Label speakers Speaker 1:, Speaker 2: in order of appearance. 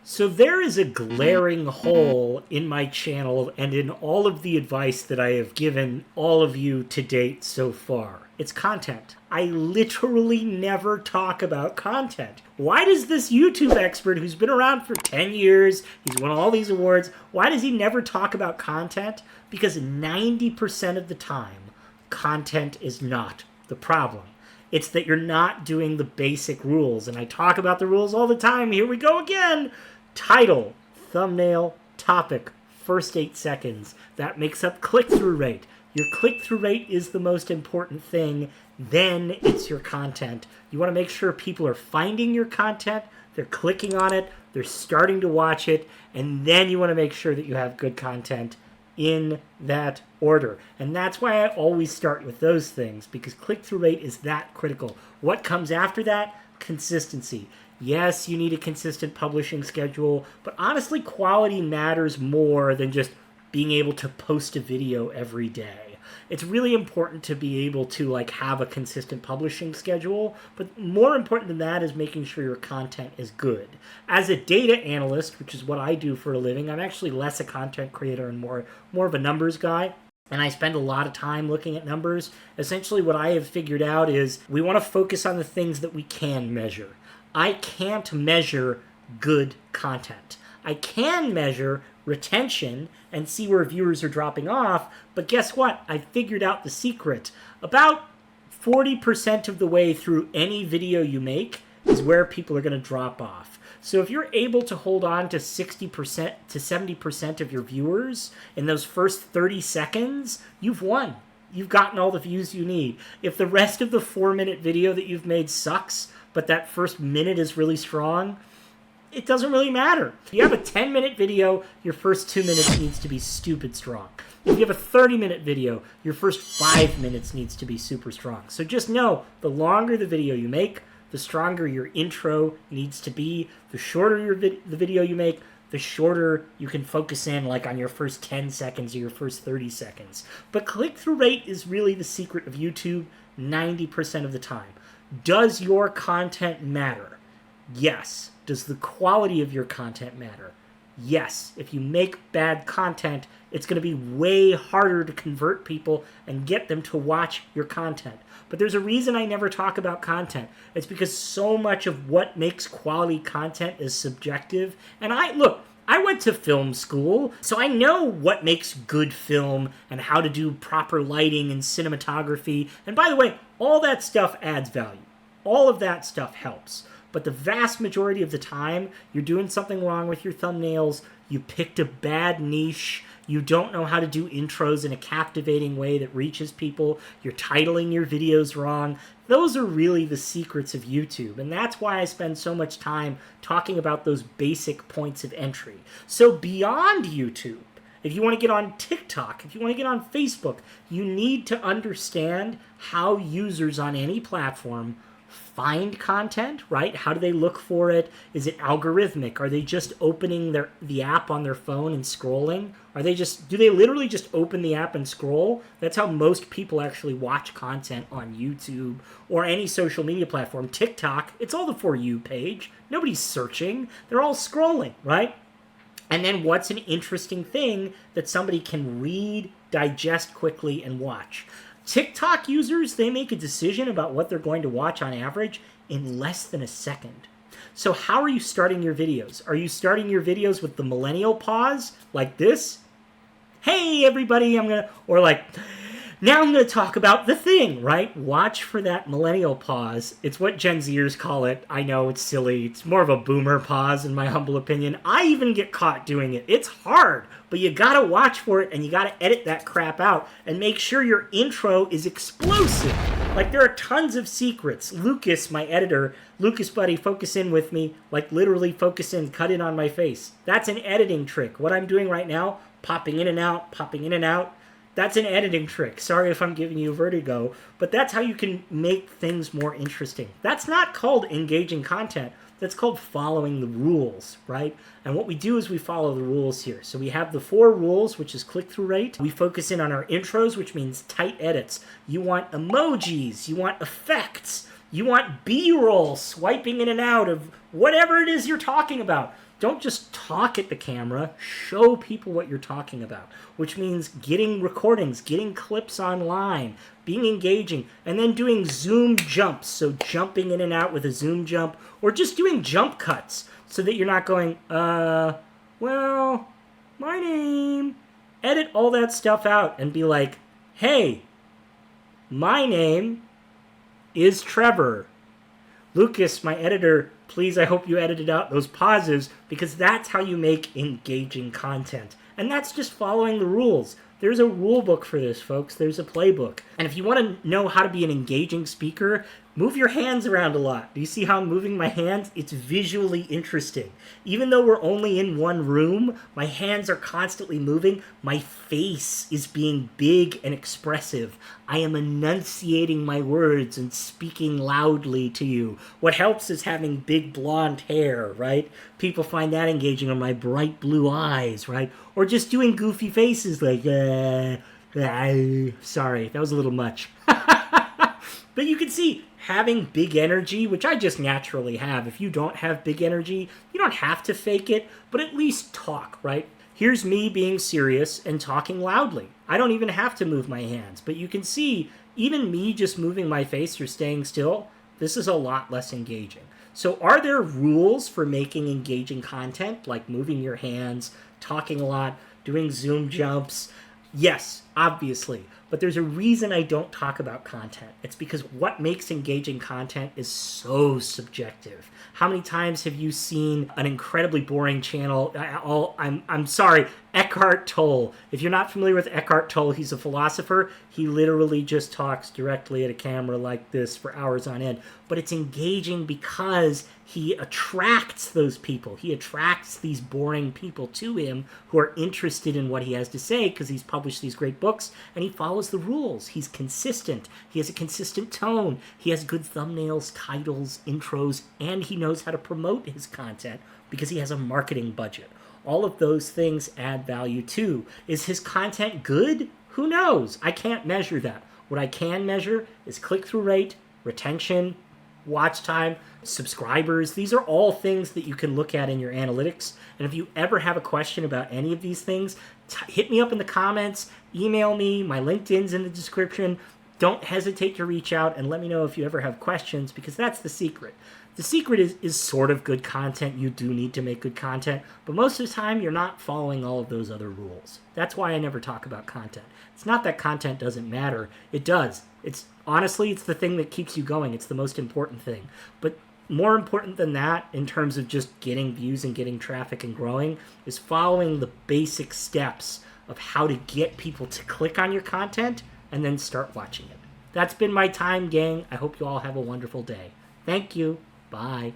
Speaker 1: So there is a glaring hole in my channel and in all of the advice that I have given all of you to date so far. It's content. I literally never talk about content. Why does this YouTube expert who's been around for 10 years, he's won all these awards, why does he never talk about content? Because 90% of the time, content is not the problem. It's that you're not doing the basic rules. And I talk about the rules all the time. Here we go again. Title, thumbnail, topic, first 8 seconds. That makes up click-through rate. Your click-through rate is the most important thing. Then it's your content. You want to make sure people are finding your content, they're clicking on it, they're starting to watch it, and then you want to make sure that you have good content in that order. And that's why I always start with those things, because click-through rate is that critical. What comes after that? Consistency. Yes, you need a consistent publishing schedule, but honestly, quality matters more than just being able to post a video every day. It's really important to be able to have a consistent publishing schedule, but more important than that is making sure your content is good. As a data analyst, which is what I do for a living, I'm actually less a content creator and more of a numbers guy. And I spend a lot of time looking at numbers. Essentially what I have figured out is we want to focus on the things that we can measure. I can't measure good content. I can measure retention and see where viewers are dropping off, but guess what? I figured out the secret. About 40% of the way through any video you make is where people are going to drop off. So if you're able to hold on to 60% to 70% of your viewers in those first 30 seconds, you've won. You've gotten all the views you need. If the rest of the 4-minute video that you've made sucks, but that first minute is really strong, it doesn't really matter. If you have a 10-minute video, your first 2 minutes needs to be stupid strong. If you have a 30-minute video, your first 5 minutes needs to be super strong. So just know, the longer the video you make, the stronger your intro needs to be. The shorter the video you make, the shorter you can focus in on your first 10 seconds or your first 30 seconds. But click-through rate is really the secret of YouTube 90% of the time. Does your content matter? Yes. Does the quality of your content matter? Yes. If you make bad content, it's going to be way harder to convert people and get them to watch your content. But there's a reason I never talk about content. It's because so much of what makes quality content is subjective. And I went to film school, so I know what makes good film and how to do proper lighting and cinematography. And by the way, all that stuff adds value. All of that stuff helps. But the vast majority of the time, you're doing something wrong with your thumbnails, you picked a bad niche, you don't know how to do intros in a captivating way that reaches people, you're titling your videos wrong. Those are really the secrets of YouTube, and that's why I spend so much time talking about those basic points of entry. So beyond YouTube, if you want to get on TikTok, if you want to get on Facebook, you need to understand how users on any platform find content, right? How do they look for it? Is it algorithmic? Are they just opening the app on their phone and scrolling? Do they literally just open the app and scroll? That's how most people actually watch content on YouTube or any social media platform. TikTok, it's all the For You page. Nobody's searching. They're all scrolling, right? And then what's an interesting thing that somebody can read, digest quickly, and watch? TikTok users, they make a decision about what they're going to watch on average in less than a second. So how are you starting your videos? Are you starting your videos with the millennial pause, like this? Hey, everybody, now I'm going to talk about the thing, right? Watch for that millennial pause. It's what Gen Zers call it. I know, it's silly. It's more of a boomer pause, in my humble opinion. I even get caught doing it. It's hard, but you got to watch for it, and you got to edit that crap out and make sure your intro is explosive. There are tons of secrets. Lucas, my editor, Lucas buddy, focus in with me. Literally focus in, cut in on my face. That's an editing trick. What I'm doing right now, popping in and out, popping in and out. That's an editing trick. Sorry if I'm giving you vertigo, but that's how you can make things more interesting. That's not called engaging content. That's called following the rules, right? And what we do is we follow the rules here. So we have the 4 rules, which is click-through rate. We focus in on our intros, which means tight edits. You want emojis. You want effects. You want B-roll swiping in and out of whatever it is you're talking about. Don't just talk at the camera, show people what you're talking about, which means getting recordings, getting clips online, being engaging, and then doing zoom jumps, so jumping in and out with a zoom jump, or just doing jump cuts so that you're not going, well, my name. Edit all that stuff out and be like, hey, my name is Trevor. Lucas, my editor, please, I hope you edited out those pauses, because that's how you make engaging content. And that's just following the rules. There's a rule book for this, folks. There's a playbook. And if you want to know how to be an engaging speaker, move your hands around a lot. Do you see how I'm moving my hands? It's visually interesting. Even though we're only in one room, my hands are constantly moving. My face is being big and expressive. I am enunciating my words and speaking loudly to you. What helps is having big blonde hair, right? People find that engaging, or my bright blue eyes, right? Or just doing goofy faces like, sorry, that was a little much. But you can see, having big energy, which I just naturally have. If you don't have big energy, you don't have to fake it, but at least talk, right? Here's me being serious and talking loudly. I don't even have to move my hands, but you can see, even me just moving my face or staying still, this is a lot less engaging. So are there rules for making engaging content, like moving your hands, talking a lot, doing zoom jumps? Yes, obviously. But there's a reason I don't talk about content. It's because what makes engaging content is so subjective. How many times have you seen an incredibly boring channel? I'm sorry, Eckhart Tolle. If you're not familiar with Eckhart Tolle, he's a philosopher. He literally just talks directly at a camera like this for hours on end. But it's engaging because he attracts those people. He attracts these boring people to him who are interested in what he has to say because he's published these great books and he follows the rules. He's consistent. He has a consistent tone. He has good thumbnails, titles, intros, and he knows how to promote his content because he has a marketing budget. All of those things add value too. Is his content good? Who knows? I can't measure that. What I can measure is click-through rate, retention, watch time, subscribers. These are all things that you can look at in your analytics. And if you ever have a question about any of these things, hit me up in the comments, email me, my LinkedIn's in the description. Don't hesitate to reach out and let me know if you ever have questions, because that's the secret. The secret is sort of good content. You do need to make good content, but most of the time you're not following all of those other rules. That's why I never talk about content. It's not that content doesn't matter. It does. Honestly, it's the thing that keeps you going. It's the most important thing. But more important than that, in terms of just getting views and getting traffic and growing, is following the basic steps of how to get people to click on your content and then start watching it. That's been my time, gang. I hope you all have a wonderful day. Thank you. Bye.